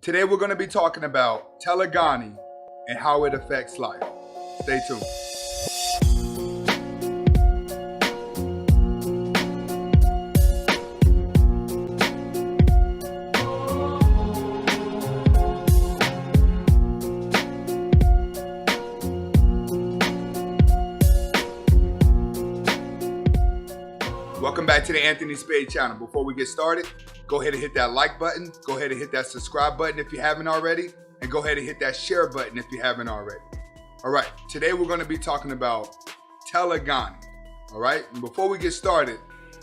Today we're going to be talking about Telegony and how it affects life. Stay tuned. Welcome back to the Anthony Spade channel. Before we get started, go ahead and hit that like button. Go ahead and hit that subscribe button if you haven't already. And go ahead and hit that share button if you haven't already. All right, today we're going to be talking about Telegony. All right, and before we get started,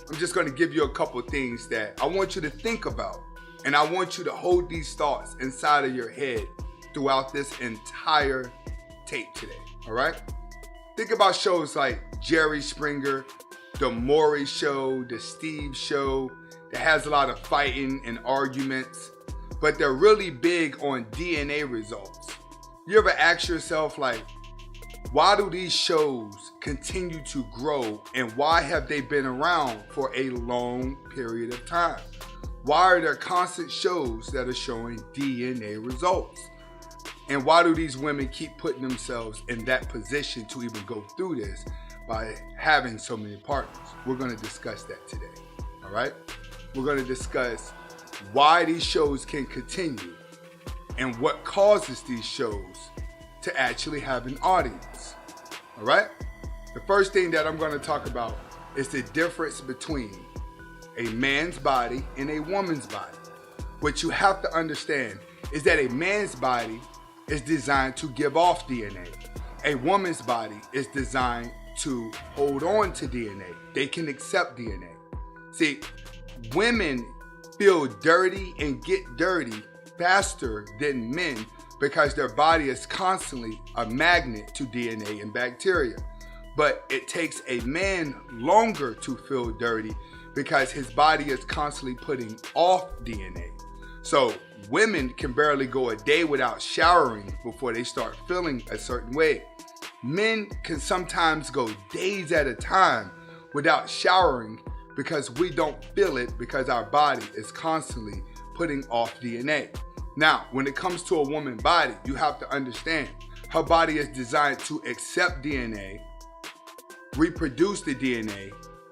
I'm just going to give you a couple things that I want you to think about. And I want you to hold these thoughts inside of your head throughout this entire tape today. All right, think about shows like Jerry Springer, The Maury Show, The Steve Show, that has a lot of fighting and arguments, but they're really big on DNA results. You ever ask yourself, like, why do these shows continue to grow and why have they been around for a long period of time? Why are there constant shows that are showing DNA results? And why do these women keep putting themselves in that position to even go through this by having so many partners? We're going to discuss that today. All right, we're going to discuss why these shows can continue and what causes these shows to actually have an audience. All right, the first thing that I'm going to talk about is the difference between a man's body and a woman's body. What you have to understand is that a man's body is designed to give off DNA. A woman's body is designed to hold on to DNA. They can accept DNA. See, women feel dirty and get dirty faster than men because their body is constantly a magnet to DNA and bacteria. But it takes a man longer to feel dirty because his body is constantly putting off DNA. So women can barely go a day without showering before they start feeling a certain way. Men can sometimes go days at a time without showering because we don't feel it because our body is constantly putting off DNA. Now, when it comes to a woman's body, you have to understand her body is designed to accept DNA, reproduce the DNA,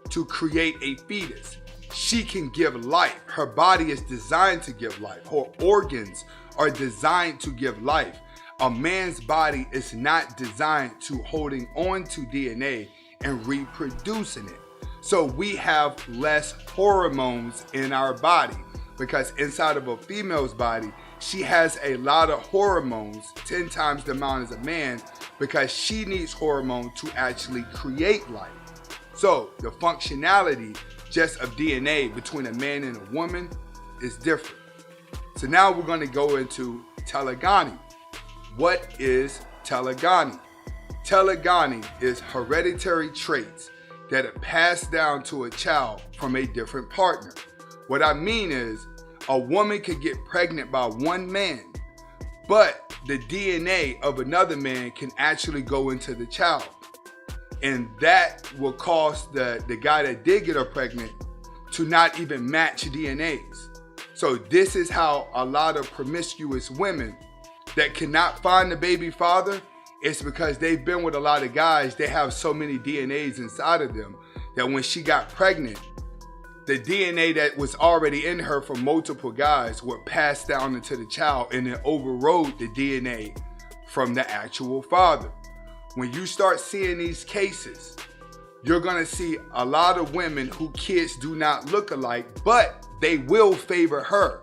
to create a fetus. She can give life. Her body is designed to give life. Her organs are designed to give life. A man's body is not designed to holding on to DNA and reproducing it. So we have less hormones in our body because inside of a female's body, she has a lot of hormones, 10 times the amount as a man, because she needs hormone to actually create life. So the functionality just of DNA between a man and a woman is different. So now we're going to go into Telegony. What is Telegony? Telegony is hereditary traits that are passed down to a child from a different partner. What I mean is, a woman could get pregnant by one man, but the DNA of another man can actually go into the child. And that will cause the guy that did get her pregnant to not even match DNAs. So this is how a lot of promiscuous women that cannot find the baby father, it's because they've been with a lot of guys. They have so many DNAs inside of them that when she got pregnant, the DNA that was already in her from multiple guys would pass down into the child and then overrode the DNA from the actual father. When you start seeing these cases, you're gonna see a lot of women who kids do not look alike, but they will favor her.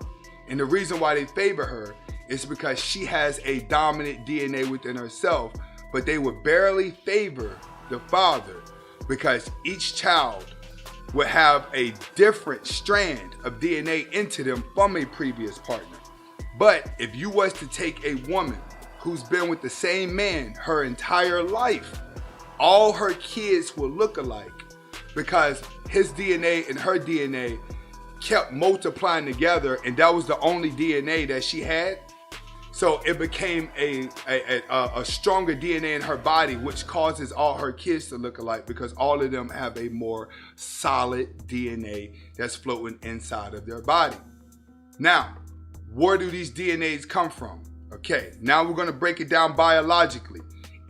And the reason why they favor her is because she has a dominant DNA within herself, but they would barely favor the father because each child would have a different strand of DNA into them from a previous partner. But if you was to take a woman who's been with the same man her entire life, all her kids will look alike because his DNA and her DNA kept multiplying together, and that was the only DNA that she had. So it became a stronger DNA in her body, which causes all her kids to look alike because all of them have a more solid DNA that's floating inside of their body. Now, where do these DNAs come from? Okay, now we're going to break it down biologically.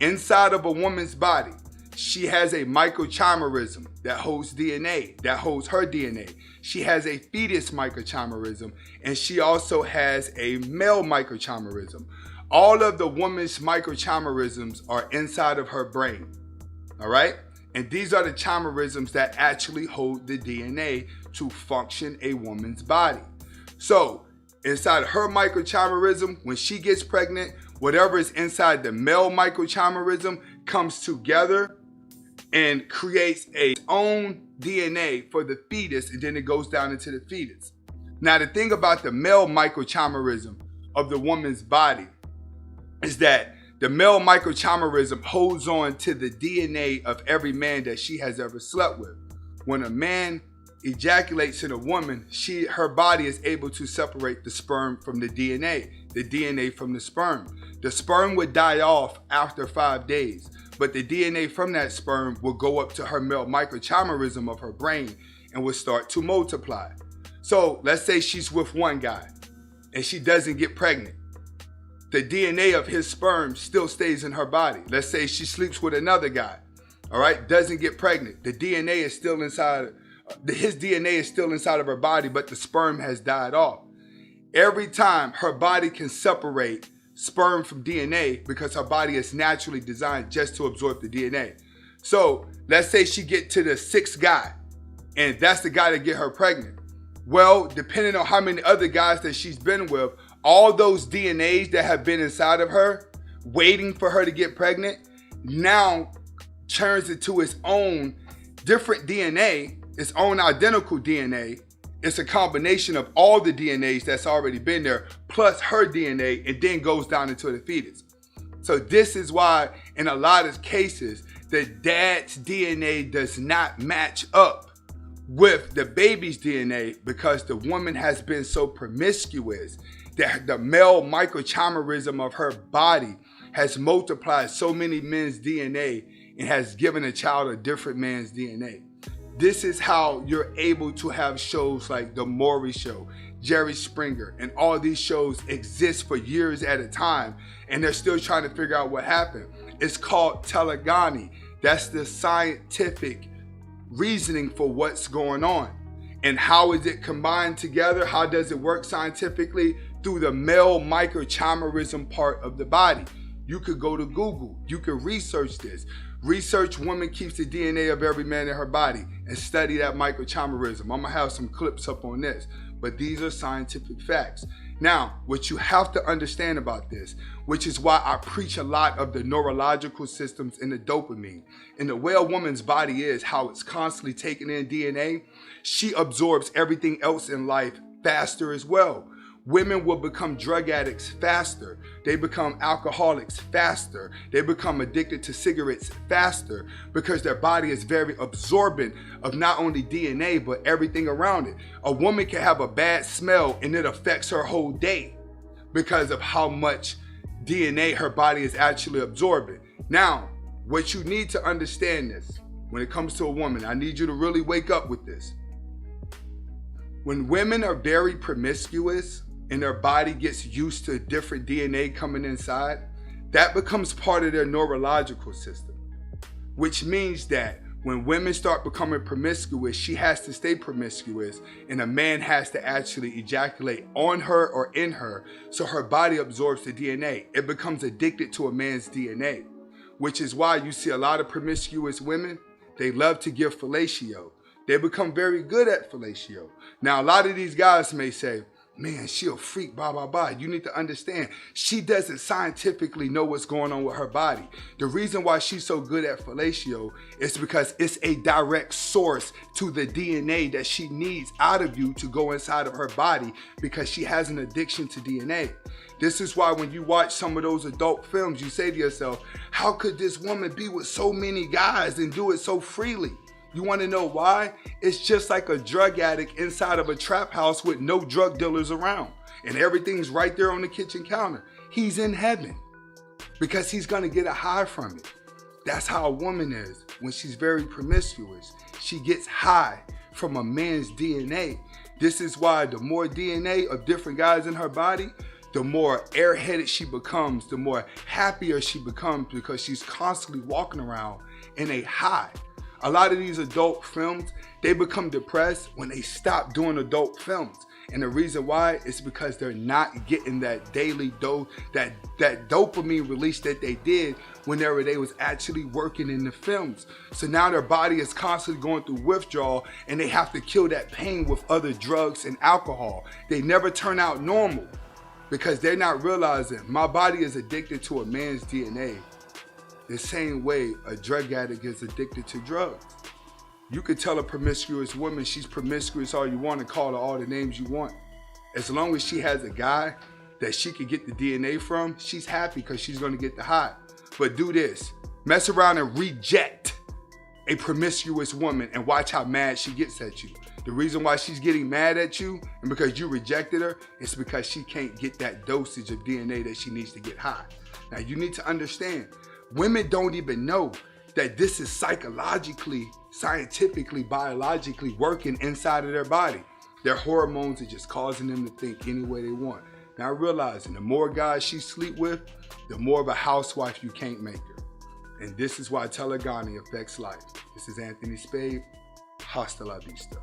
Inside of a woman's body, she has a microchimerism that holds DNA, that holds her DNA. She has a fetus microchimerism, and she also has a male microchimerism. All of the woman's microchimerisms are inside of her brain, all right? And these are the chimerisms that actually hold the DNA to function a woman's body. So inside of her microchimerism, when she gets pregnant, whatever is inside the male microchimerism comes together and creates its own DNA for the fetus, and then it goes down into the fetus. Now, the thing about the male microchimerism of the woman's body is that the male microchimerism holds on to the DNA of every man that she has ever slept with. When a man ejaculates in a woman, her body is able to separate the sperm from the DNA from the sperm. The sperm would die off after 5 days, but the DNA from that sperm will go up to her male microchimerism of her brain and will start to multiply. So let's say she's with one guy and she doesn't get pregnant. The DNA of his sperm still stays in her body. Let's say she sleeps with another guy, all right, doesn't get pregnant. The DNA is still inside, his DNA is still inside of her body, but the sperm has died off. Every time her body can separate sperm from DNA because her body is naturally designed just to absorb the DNA. So let's say she get to the 6th guy and that's the guy that get her pregnant. Well, depending on how many other guys that she's been with, all those DNAs that have been inside of her, waiting for her to get pregnant, now turns into its own different DNA, its own identical DNA. It's a combination of all the DNAs that's already been there, plus her DNA, and then goes down into the fetus. So this is why, in a lot of cases, the dad's DNA does not match up with the baby's DNA because the woman has been so promiscuous that the male microchimerism of her body has multiplied so many men's DNA and has given a child a different man's DNA. This is how you're able to have shows like The Maury Show, Jerry Springer, and all these shows exist for years at a time, and they're still trying to figure out what happened. It's called Telegony. That's the scientific reasoning for what's going on. And how is it combined together? How does it work scientifically? Through the male microchimerism part of the body. You could go to Google. You could research this. Research woman keeps the DNA of every man in her body and study that microchimerism. I'm gonna have some clips up on this, but these are scientific facts. Now, what you have to understand about this, which is why I preach a lot of the neurological systems and the dopamine, and the way a woman's body is, how it's constantly taking in DNA, she absorbs everything else in life faster as well. Women will become drug addicts faster. They become alcoholics faster. They become addicted to cigarettes faster because their body is very absorbent of not only DNA, but everything around it. A woman can have a bad smell and it affects her whole day because of how much DNA her body is actually absorbing. Now, what you need to understand this, when it comes to a woman, I need you to really wake up with this. When women are very promiscuous, and their body gets used to different DNA coming inside, that becomes part of their neurological system. Which means that when women start becoming promiscuous, she has to stay promiscuous, and a man has to actually ejaculate on her or in her, so her body absorbs the DNA. It becomes addicted to a man's DNA, which is why you see a lot of promiscuous women, they love to give fellatio. They become very good at fellatio. Now, a lot of these guys may say, man, she a freak, blah, blah, blah. You need to understand, she doesn't scientifically know what's going on with her body. The reason why she's so good at fellatio is because it's a direct source to the DNA that she needs out of you to go inside of her body because she has an addiction to DNA. This is why when you watch some of those adult films, you say to yourself, how could this woman be with so many guys and do it so freely? You want to know why? It's just like a drug addict inside of a trap house with no drug dealers around, and everything's right there on the kitchen counter. He's in heaven because he's going to get a high from it. That's how a woman is when she's very promiscuous. She gets high from a man's DNA This is why the more DNA of different guys in her body, the more airheaded she becomes, the more happier she becomes, because she's constantly walking around in a high. A lot of these adult films, they become depressed when they stop doing adult films. And the reason why is because they're not getting that daily dose, that dopamine release that they did whenever they was actually working in the films. So now their body is constantly going through withdrawal, and they have to kill that pain with other drugs and alcohol. They never turn out normal because they're not realizing my body is addicted to a man's DNA the same way a drug addict is addicted to drugs. You could tell a promiscuous woman she's promiscuous all you want and call her all the names you want. As long as she has a guy that she could get the DNA from, she's happy because she's gonna get the high. But do this, mess around and reject a promiscuous woman and watch how mad she gets at you. The reason why she's getting mad at you and because you rejected her is because she can't get that dosage of DNA that she needs to get high. Now you need to understand, women don't even know that this is psychologically, scientifically, biologically working inside of their body. Their hormones are just causing them to think any way they want. Now realizing the more guys she sleep with, the more of a housewife you can't make her. And this is why Telegony affects life. This is Anthony Spade. Hasta la vista.